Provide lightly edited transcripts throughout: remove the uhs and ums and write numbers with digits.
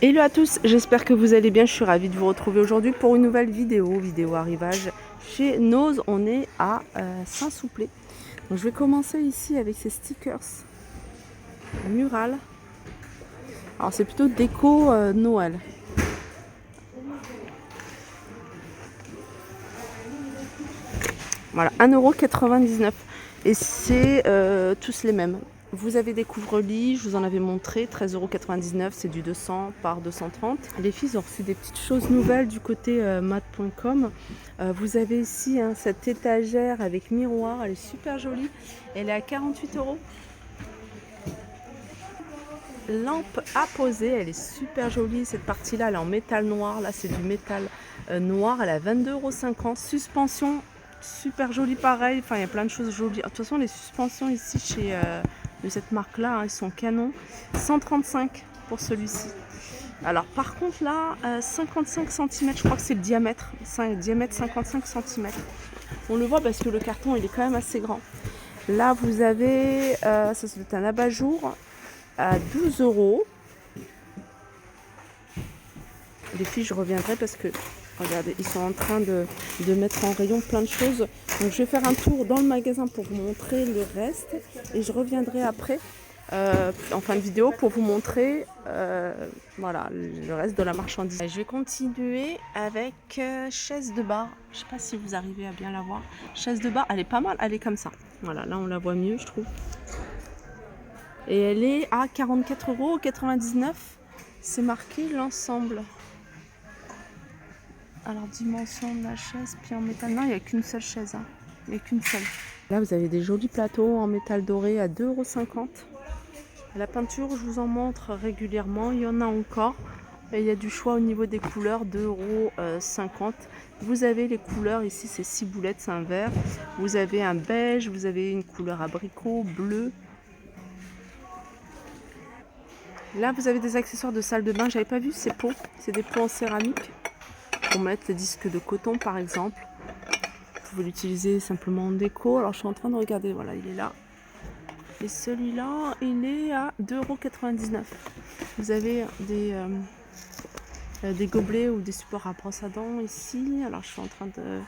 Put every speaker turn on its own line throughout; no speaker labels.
Hello à tous, j'espère que vous allez bien, je suis ravie de vous retrouver aujourd'hui pour une nouvelle vidéo arrivage chez Nose. On est à Saint-Souplé. Donc je vais commencer ici avec ces stickers murales. Alors c'est plutôt déco Noël. Voilà, 1,99 € et c'est tous les mêmes. Vous avez des couvre-lits, je vous en avais montré, 13,99 €, c'est du 200 par 230. Les filles ont reçu des petites choses nouvelles du côté mat.com. Vous avez ici cette étagère avec miroir, elle est super jolie, elle est à 48 €. Lampe à poser, elle est super jolie, cette partie-là elle est en métal noir, là c'est du métal noir, elle est à 22,50 €. Suspension, super jolie pareil, enfin il y a plein de choses jolies. De toute façon les suspensions ici chez de cette marque là, ils sont canons. 135 pour celui-ci. Alors par contre là, 55 cm, je crois que c'est le diamètre, diamètre 55 cm. On le voit parce que le carton il est quand même assez grand. Là vous avez, ça c'est un abat-jour à 12 €. Les filles, je reviendrai parce que regardez, ils sont en train de mettre en rayon plein de choses. Donc je vais faire un tour dans le magasin pour vous montrer le reste et je reviendrai après en fin de vidéo pour vous montrer voilà, le reste de la marchandise. Je vais continuer avec chaise de bar. Je sais pas si vous arrivez à bien la voir. Chaise de bar, elle est pas mal, elle est comme ça. Voilà, là on la voit mieux je trouve. Et elle est à 44,99 €. C'est marqué l'ensemble. Alors dimension de la chaise, puis en métal, non il n'y a qu'une seule chaise, il n'y a qu'une seule. Là vous avez des jolis plateaux en métal doré à 2,50 €. La peinture je vous en montre régulièrement, il y en a encore. Et il y a du choix au niveau des couleurs, 2,50 €. Vous avez les couleurs ici, c'est 6 boulettes, c'est un vert. Vous avez un beige, vous avez une couleur abricot, bleu. Là vous avez des accessoires de salle de bain, j'avais pas vu ces pots, c'est des pots en céramique. Pour mettre les disques de coton par exemple. Vous pouvez l'utiliser simplement en déco. Alors je suis en train de regarder, voilà il est là. Et celui-là il est à 2,99 €. Vous avez des gobelets ou des supports à brosse à dents ici. Alors je suis en train de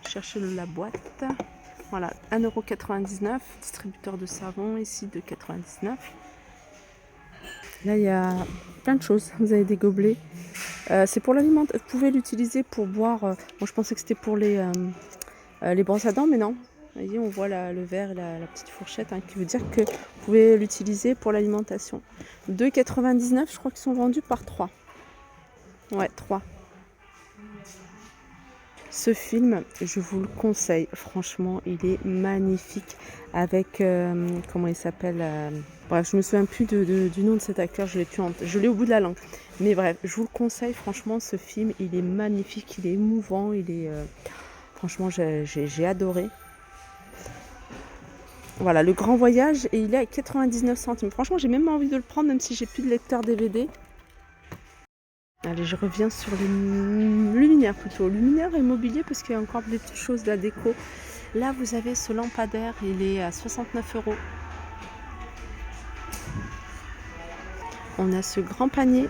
chercher la boîte. Voilà, 1,99 €. Distributeur de savon ici de 99 €. Là il y a plein de choses. Vous avez des gobelets. C'est pour l'alimentation. Vous pouvez l'utiliser pour boire. Bon, je pensais que c'était pour les brosses à dents, mais non. Vous voyez, on voit le verre et la petite fourchette, qui veut dire que vous pouvez l'utiliser pour l'alimentation. 2,99 €, je crois qu'ils sont vendus par 3. Ouais, 3. Ce film, je vous le conseille. Franchement, il est magnifique. Avec, comment il s'appelle bref, je me souviens plus du nom de cet acteur, je l'ai au bout de la langue. Mais bref, je vous le conseille, franchement, ce film, il est magnifique, il est émouvant, il est... franchement, j'ai adoré. Voilà, Le Grand Voyage, et il est à 99 centimes. Franchement, j'ai même envie de le prendre, même si j'ai plus de lecteur DVD. Allez, je reviens sur les luminaires plutôt. Luminaires et mobilier, parce qu'il y a encore des petites choses de la déco. Là, vous avez ce lampadaire, il est à 69 €. On a ce grand panier.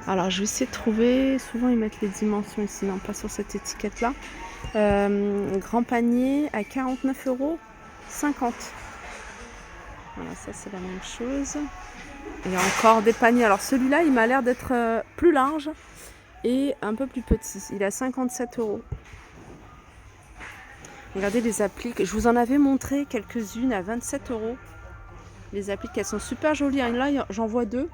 Alors, je vais essayer de trouver. Souvent, ils mettent les dimensions ici, non pas sur cette étiquette-là. Grand panier à 49,50 €. Voilà, ça c'est la même chose. Il y a encore des paniers. Alors celui-là, il m'a l'air d'être plus large et un peu plus petit. Il est à 57 €. Regardez les appliques. Je vous en avais montré quelques-unes à 27 €. Les appliques, elles sont super jolies. Là, j'en vois deux.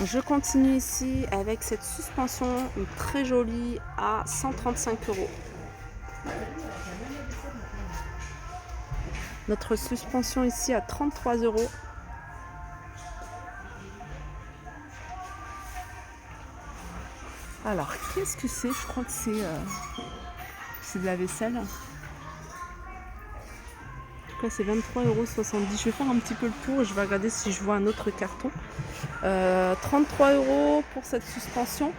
Je continue ici avec cette suspension très jolie à 135 €. Notre suspension ici à 33 €. Alors, qu'est-ce que c'est? Je crois que c'est de la vaisselle. En tout cas, c'est 23,70 €. Je vais faire un petit peu le tour et je vais regarder si je vois un autre carton. 33 € pour cette suspension.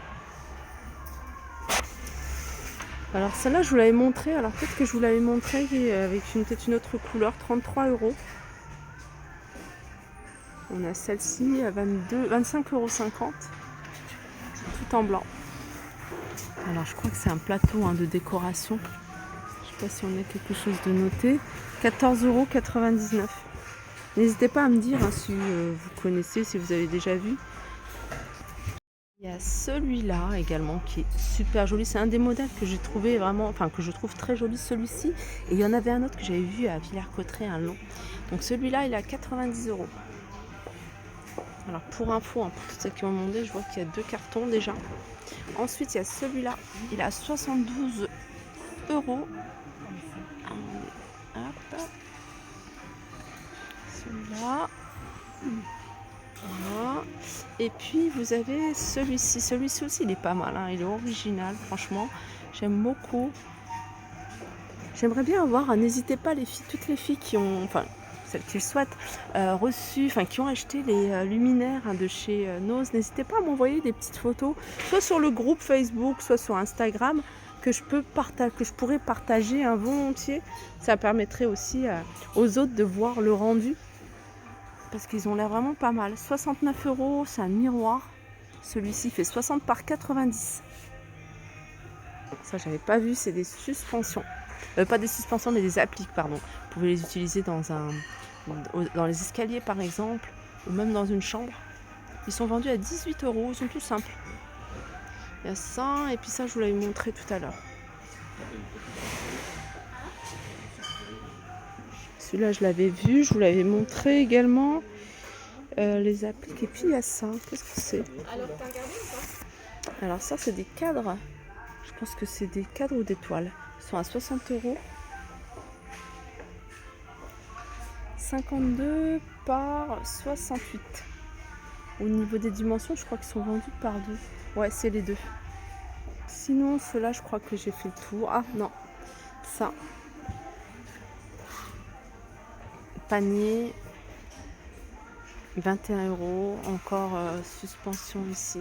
Alors celle-là, je vous l'avais montré. Alors peut-être que je vous l'avais montré avec peut-être une autre couleur. 33 €. On a celle-ci à 25,50 €, tout en blanc. Alors je crois que c'est un plateau de décoration. Je sais pas si on a quelque chose de noté. 14,99 €. N'hésitez pas à me dire si vous connaissez, si vous avez déjà vu. Il y a celui-là également qui est super joli. C'est un des modèles que j'ai trouvé vraiment, enfin que je trouve très joli, celui-ci. Et il y en avait un autre que j'avais vu à Villers-Cotterêts, un long. Donc celui-là, il est à 90 €. Alors pour info, pour tous ceux qui m'ont demandé, je vois qu'il y a 2 cartons déjà. Ensuite, il y a celui-là. Il est à 72 €. Hop. Celui-là. Voilà. Et puis vous avez celui-ci. Celui-ci aussi, il est pas mal. Il est original, franchement. J'aime beaucoup. J'aimerais bien avoir, n'hésitez pas les filles, toutes les filles qui ont, enfin celles qui le souhaitent, reçu, enfin qui ont acheté les luminaires de chez Nose, n'hésitez pas à m'envoyer des petites photos, soit sur le groupe Facebook, soit sur Instagram, que je pourrais partager volontiers. Ça permettrait aussi aux autres de voir le rendu, parce qu'ils ont l'air vraiment pas mal. 69 €, c'est un miroir. Celui-ci fait 60 par 90. Ça, j'avais pas vu, c'est des suspensions. Pas des suspensions, mais des appliques, pardon. Vous pouvez les utiliser dans les escaliers, par exemple, ou même dans une chambre. Ils sont vendus à 18 €, ils sont tout simples. Il y a ça, et puis ça, je vous l'avais montré tout à l'heure. Celui-là, je l'avais vu, je vous l'avais montré également. Les appliques, et puis il y a ça. Qu'est-ce que c'est? Alors ça, c'est des cadres. Je pense que c'est des cadres ou des toiles. Ils sont à 60 €. 52 par 68. Au niveau des dimensions, je crois qu'ils sont vendus par 2. Ouais, c'est les deux. Sinon, ceux-là, je crois que j'ai fait le tour. Ah non, ça. Panier. 21 €. Encore suspension ici.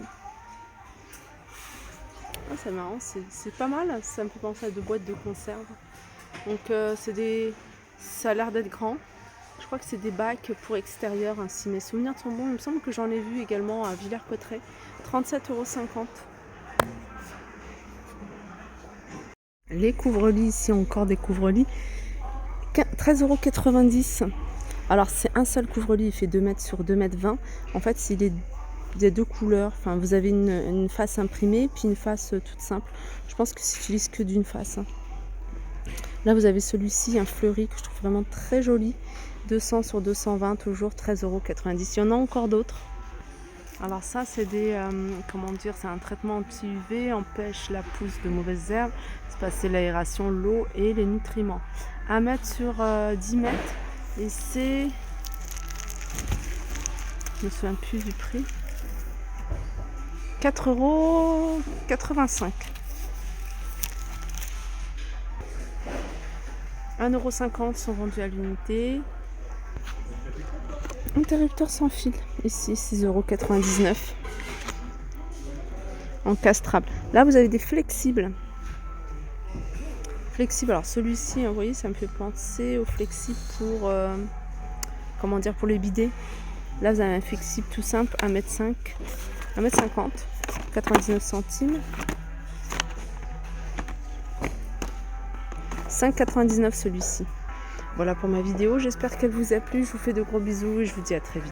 Ah, c'est marrant, c'est pas mal. Ça me fait penser à 2 boîtes de conserve. Donc ça a l'air d'être grand. Je crois que c'est des bacs pour extérieur. Si mes souvenirs sont bons, il me semble que j'en ai vu également à Villers-Cotterêts. 37,50 €. Les couvre-lits, ici encore des couvre-lits. 13,90 €. Alors c'est un seul couvre-lit, il fait 2 mètres sur 2 mètres 20. En fait, il y a 2 couleurs. Enfin, vous avez une face imprimée, puis une face toute simple. Je pense que j'utilise que d'une face. Là, vous avez celui-ci, un fleuri, que je trouve vraiment très joli. 200 sur 220, toujours 13,90 €. Il y en a encore d'autres. Alors ça, c'est c'est un traitement anti-UV, empêche la pousse de mauvaises herbes, se passer l'aération, l'eau et les nutriments. 1 mètre sur 10 mètres. Et c'est... Je me souviens plus du prix. 4,85 €. 1,50 € sont vendus à l'unité. Interrupteur sans fil. Ici, 6,99 €. En castrable. Là, vous avez des flexibles. Alors celui-ci, vous voyez, ça me fait penser au flexible pour pour les bidets. Là, vous avez un flexible tout simple, 1,50 m, 99 centimes. 5,99 € celui-ci. Voilà pour ma vidéo, j'espère qu'elle vous a plu. Je vous fais de gros bisous et je vous dis à très vite.